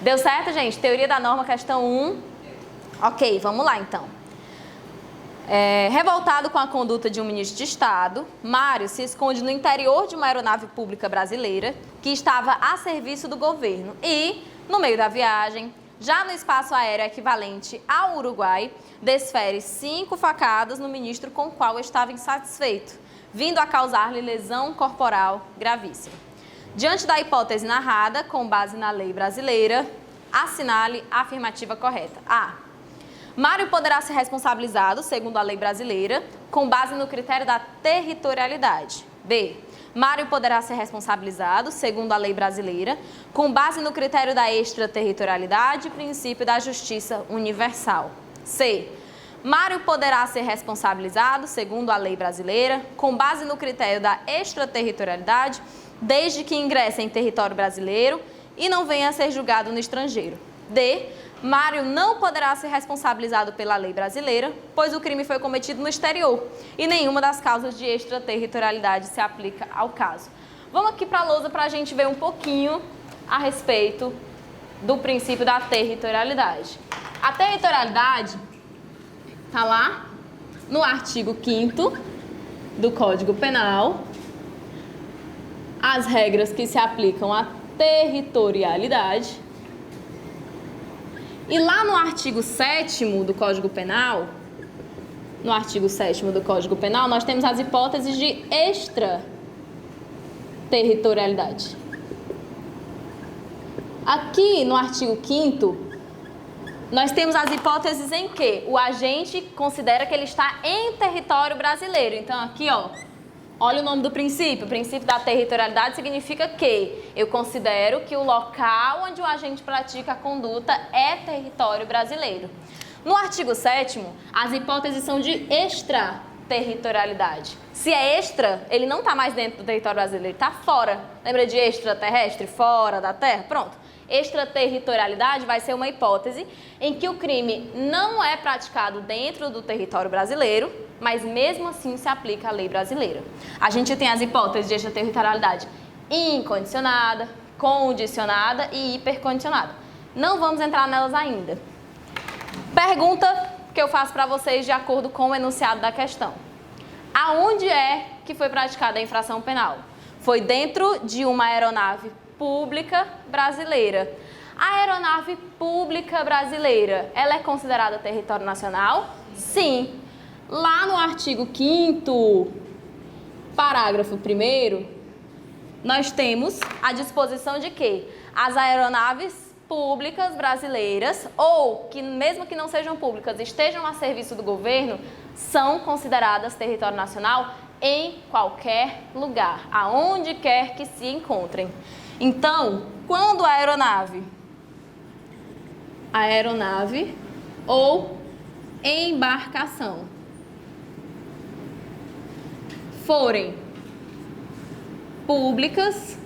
Deu certo, gente? Teoria da norma, questão 1. Ok, vamos lá então. Revoltado com a conduta de um ministro de Estado, Mário se esconde no interior de uma aeronave pública brasileira que estava a serviço do governo e, no meio da viagem, já no espaço aéreo equivalente ao Uruguai, desfere 5 facadas no ministro com o qual estava insatisfeito, vindo a causar-lhe lesão corporal gravíssima. Diante da hipótese narrada, com base na lei brasileira, assinale a afirmativa correta. A. Mário poderá ser responsabilizado, segundo a lei brasileira, com base no critério da territorialidade. B. Mário poderá ser responsabilizado, segundo a lei brasileira, com base no critério da extraterritorialidade e princípio da justiça universal. C. Mário poderá ser responsabilizado, segundo a lei brasileira, com base no critério da extraterritorialidade, desde que ingresse em território brasileiro e não venha a ser julgado no estrangeiro. D. Mário não poderá ser responsabilizado pela lei brasileira, pois o crime foi cometido no exterior e nenhuma das causas de extraterritorialidade se aplica ao caso. Vamos aqui para a lousa para a gente ver um pouquinho a respeito do princípio da territorialidade. A territorialidade está lá no artigo 5º do Código Penal, as regras que se aplicam à territorialidade. E lá no artigo 7º do Código Penal, nós temos as hipóteses de extraterritorialidade. Aqui no artigo 5º, nós temos as hipóteses em que o agente considera que ele está em território brasileiro. Então aqui, ó, olha o nome do princípio. O princípio da territorialidade significa que eu considero que o local onde o agente pratica a conduta é território brasileiro. No artigo 7º, as hipóteses são de extraterritorialidade. Se é extra, ele não está mais dentro do território brasileiro, ele está fora. Lembra de extraterrestre? Fora da terra? Pronto. Extraterritorialidade vai ser uma hipótese em que o crime não é praticado dentro do território brasileiro, mas mesmo assim se aplica a lei brasileira. A gente tem as hipóteses de extraterritorialidade incondicionada, condicionada e hipercondicionada. Não vamos entrar nelas ainda. Pergunta que eu faço para vocês de acordo com o enunciado da questão. Aonde é que foi praticada a infração penal? Foi dentro de uma aeronave pública brasileira. A aeronave pública brasileira, ela é considerada território nacional? Sim. Lá no artigo 5º, parágrafo 1º, nós temos a disposição de que as aeronaves públicas brasileiras, ou que mesmo que não sejam públicas, estejam a serviço do governo, são consideradas território nacional em qualquer lugar, aonde quer que se encontrem. Então, quando a aeronave ou embarcação forem públicas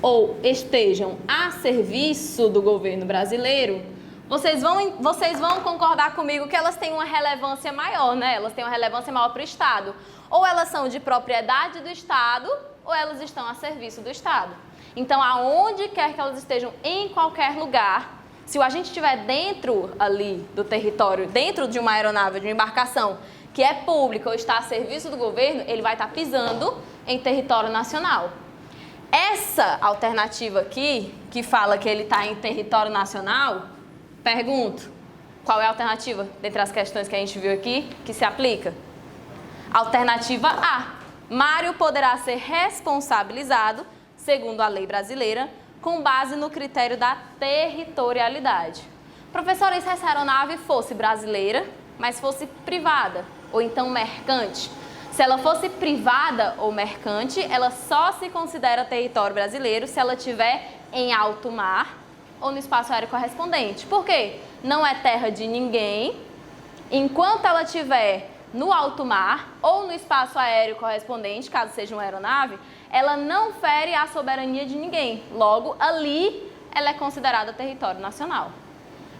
ou estejam a serviço do governo brasileiro, vocês vão concordar comigo que elas têm uma relevância maior, né? Elas têm uma relevância maior para o Estado. Ou elas são de propriedade do Estado, ou elas estão a serviço do Estado. Então, aonde quer que elas estejam, em qualquer lugar, se o agente estiver dentro ali do território, dentro de uma aeronave, de uma embarcação, que é pública ou está a serviço do governo, ele vai estar pisando em território nacional. Essa alternativa aqui, que fala que ele está em território nacional, pergunto, qual é a alternativa dentre as questões que a gente viu aqui que se aplica? Alternativa A. Mário poderá ser responsabilizado, segundo a lei brasileira, com base no critério da territorialidade. Professora, e se essa aeronave fosse brasileira, mas fosse privada, ou então mercante? Se ela fosse privada ou mercante, ela só se considera território brasileiro se ela estiver em alto mar ou no espaço aéreo correspondente. Por quê? Não é terra de ninguém. Enquanto ela estiver no alto mar ou no espaço aéreo correspondente, caso seja uma aeronave, ela não fere a soberania de ninguém. Logo, ali, ela é considerada território nacional.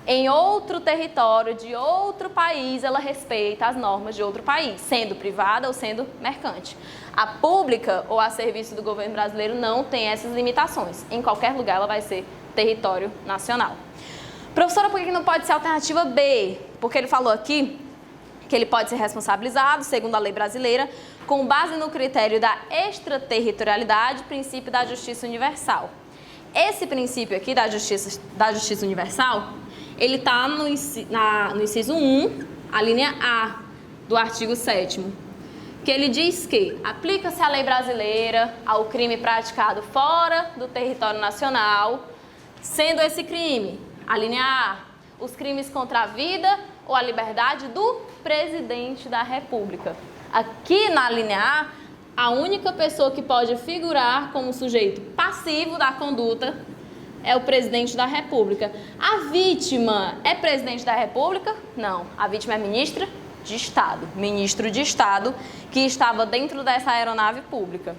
em outro território de outro país, ela respeita as normas de outro país, sendo privada ou sendo mercante. A pública ou a serviço do governo brasileiro não tem essas limitações. Em qualquer lugar ela vai ser território nacional. Professora, por que não pode ser a alternativa B? Porque ele falou aqui que ele pode ser responsabilizado, segundo a lei brasileira, com base no critério da extraterritorialidade, princípio da justiça universal. Esse princípio aqui da justiça universal, ele está no inciso 1, a linha A do artigo 7º, que ele diz que aplica-se a lei brasileira ao crime praticado fora do território nacional, sendo esse crime, a linha A, os crimes contra a vida ou a liberdade do presidente da República. Aqui na linha A única pessoa que pode figurar como sujeito passivo da conduta é o presidente da República. A vítima é presidente da República? Não. A vítima é ministra de Estado. Ministro de Estado que estava dentro dessa aeronave pública.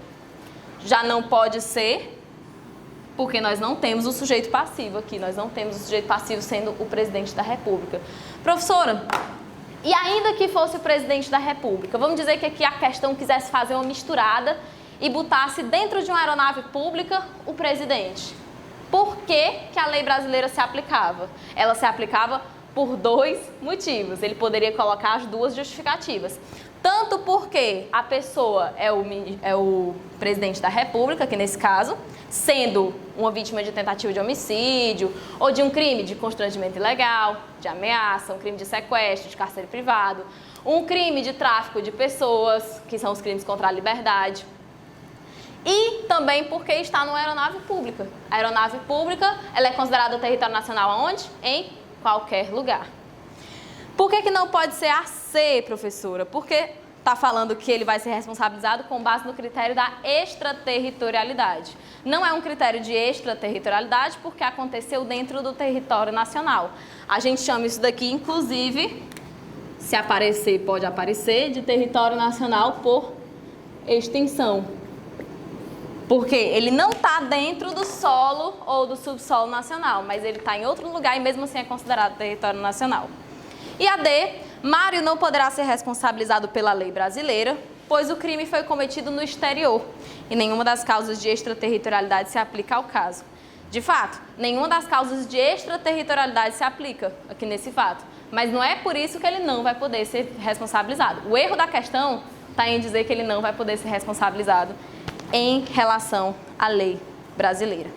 Já não pode ser, porque nós não temos o sujeito passivo aqui. Nós não temos o sujeito passivo sendo o presidente da República. Professora, e ainda que fosse o presidente da República, vamos dizer que aqui a questão quisesse fazer uma misturada e botasse dentro de uma aeronave pública o presidente. Por que que a lei brasileira se aplicava? Ela se aplicava por dois motivos. Ele poderia colocar as duas justificativas. Tanto porque a pessoa é o presidente da República, que nesse caso, sendo uma vítima de tentativa de homicídio ou de um crime de constrangimento ilegal, de ameaça, um crime de sequestro, de cárcere privado, um crime de tráfico de pessoas, que são os crimes contra a liberdade. E também porque está numa aeronave pública. A aeronave pública, ela é considerada território nacional aonde? Em qualquer lugar. Por que não pode ser a C, professora? Porque está falando que ele vai ser responsabilizado com base no critério da extraterritorialidade. Não é um critério de extraterritorialidade porque aconteceu dentro do território nacional. A gente chama isso daqui, inclusive, se aparecer, pode aparecer, de território nacional por extensão. Porque ele não está dentro do solo ou do subsolo nacional, mas ele está em outro lugar e mesmo assim é considerado território nacional. E a D, Mário não poderá ser responsabilizado pela lei brasileira, pois o crime foi cometido no exterior e nenhuma das causas de extraterritorialidade se aplica ao caso. De fato, nenhuma das causas de extraterritorialidade se aplica aqui nesse fato, mas não é por isso que ele não vai poder ser responsabilizado. O erro da questão está em dizer que ele não vai poder ser responsabilizado em relação à lei brasileira.